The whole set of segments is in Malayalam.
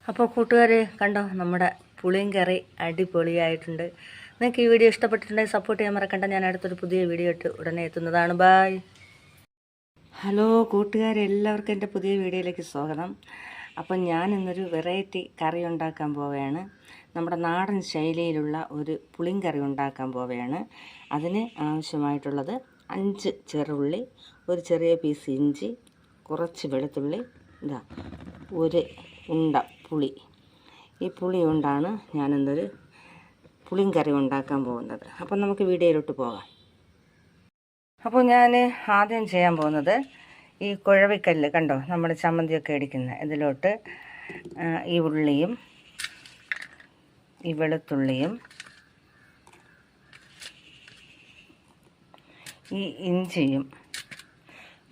അപ്പോൾ കൂട്ടുകാരെ കണ്ടോ, നമ്മുടെ പുളിയും കറി അടിപൊളിയായിട്ടുണ്ട്. നിങ്ങൾക്ക് ഈ വീഡിയോ ഇഷ്ടപ്പെട്ടിട്ടുണ്ടെങ്കിൽ സപ്പോർട്ട് ചെയ്യാൻ മറക്കണ്ട. ഞാൻ അടുത്തൊരു പുതിയ വീഡിയോ ഇട്ട് ഉടനെ എത്തുന്നതാണ്. ബായ്. ഹലോ കൂട്ടുകാരെ, എല്ലാവർക്കും എൻ്റെ പുതിയ വീഡിയോയിലേക്ക് സ്വാഗതം. അപ്പം ഞാൻ ഇന്നൊരു വെറൈറ്റി കറി ഉണ്ടാക്കാൻ പോവുകയാണ്. നമ്മുടെ നാടൻ ശൈലിയിലുള്ള ഒരു പുളിയും കറി ഉണ്ടാക്കാൻ പോവുകയാണ്. അതിന് ആവശ്യമായിട്ടുള്ളത് 5 ചെറുള്ളി, ഒരു ചെറിയ പീസ് ഇഞ്ചി, കുറച്ച് വെളുത്തുള്ളി, ഇതാ ഒരു ഉണ്ട പുളി. ഈ പുളി കൊണ്ടാണ് ഞാനിന്നൊരു പുളിയും കറി ഉണ്ടാക്കാൻ പോകുന്നത്. അപ്പം നമുക്ക് വീഡിയോയിലോട്ട് പോകാം. അപ്പോൾ ഞാൻ ആദ്യം ചെയ്യാൻ പോകുന്നത് ഈ കുഴവിക്കല്ല് കണ്ടോ, നമ്മൾ ചമ്മന്തിയൊക്കെ ഇടിക്കുന്ന ഇതിലോട്ട് ഈ ഉള്ളിയും ഈ വെളുത്തുള്ളിയും ഈ ഇഞ്ചിയും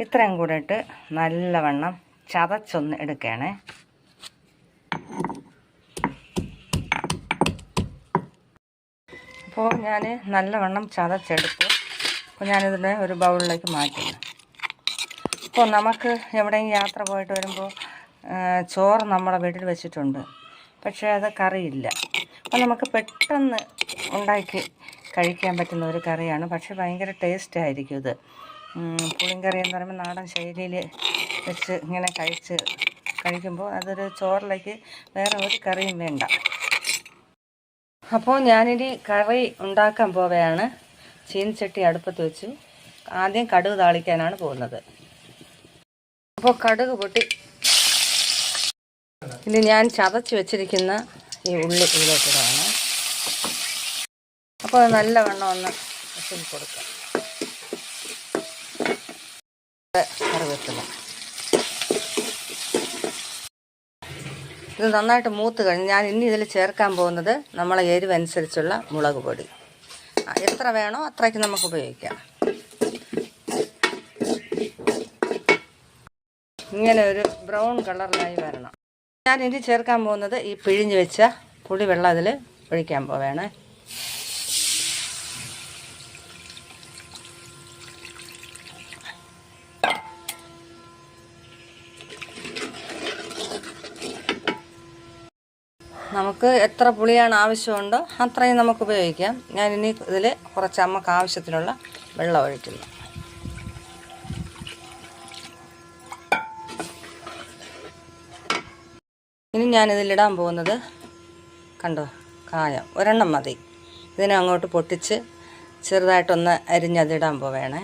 ഇത്രയും കൂടെ ഇട്ട് നല്ലവണ്ണം ചതച്ചൊന്ന് എടുക്കുകയാണേ. അപ്പോൾ ഞാൻ നല്ലവണ്ണം ചതച്ചെടുത്തു. അപ്പോൾ ഞാനിതിനെ ഒരു ബൗളിലേക്ക് മാറ്റുന്നു. അപ്പോൾ നമുക്ക് എവിടെയും യാത്ര പോയിട്ട് വരുമ്പോൾ ചോറ് നമ്മളെ വീട്ടിൽ വെച്ചിട്ടുണ്ട്, പക്ഷേ അത് കറിയില്ല. അപ്പോൾ നമുക്ക് പെട്ടെന്ന് ഉണ്ടാക്കി കഴിക്കാൻ പറ്റുന്ന ഒരു കറിയാണ്. പക്ഷേ ഭയങ്കര ടേസ്റ്റ് ആയിരിക്കും ഇത്. പുളിങ്കറി എന്ന് പറയുമ്പോൾ നാടൻ ശൈലിയിൽ വെച്ച് ഇങ്ങനെ കഴിക്കുമ്പോൾ അതൊരു ചോറിലേക്ക് വേറെ ഒരു കറിയും വേണ്ട. അപ്പോൾ ഞാനിനി കറി ഉണ്ടാക്കാൻ പോവുകയാണ്. ചീനിച്ചട്ടി അടുപ്പത്ത് വെച്ചു. ആദ്യം കടുക് താളിക്കാനാണ് പോകുന്നത്. അപ്പോൾ കടുക് പൊട്ടി ഇനി ഞാൻ ചതച്ച് വെച്ചിരിക്കുന്ന ഈ ഉള്ളി ഇതിലേക്കിടാണ്. അപ്പോൾ അത് നല്ലവണ്ണം ഒന്ന് വെച്ചിൽ കൊടുക്കാം. കറിവേപ്പില ഇത് നന്നായിട്ട് മൂത്ത് കഴിഞ്ഞ് ഞാൻ ഇനി ഇതിൽ ചേർക്കാൻ പോകുന്നത് നമ്മളെ എരിവനുസരിച്ചുള്ള മുളക് പൊടി. എത്ര വേണോ അത്രയ്ക്ക് നമുക്ക് ഉപയോഗിക്കാം. ഇങ്ങനെ ഒരു ബ്രൗൺ കളറിലായി വരണം. ഞാൻ ഇനി ചേർക്കാൻ പോകുന്നത് ഈ പിഴിഞ്ഞ് വെച്ച പുളിവെള്ളം അതിൽ ഒഴിക്കാൻ പോവുകയാണ്. നമുക്ക് എത്ര പുളിയാണ് ആവശ്യമുണ്ടോ അത്രയും നമുക്ക് ഉപയോഗിക്കാം. ഞാനിനി ഇതിൽ കുറച്ച് നമുക്ക് ആവശ്യത്തിനുള്ള വെള്ളം ഒഴിക്കുന്നു. ഇനി ഞാനിതിലിടാൻ പോകുന്നത് കണ്ടോ, കായം ഒരെണ്ണം മതി. ഇതിനെ അങ്ങോട്ട് പൊട്ടിച്ച് ചെറുതായിട്ടൊന്ന് അരിഞ്ഞതിടാൻ പോവുകയാണേ.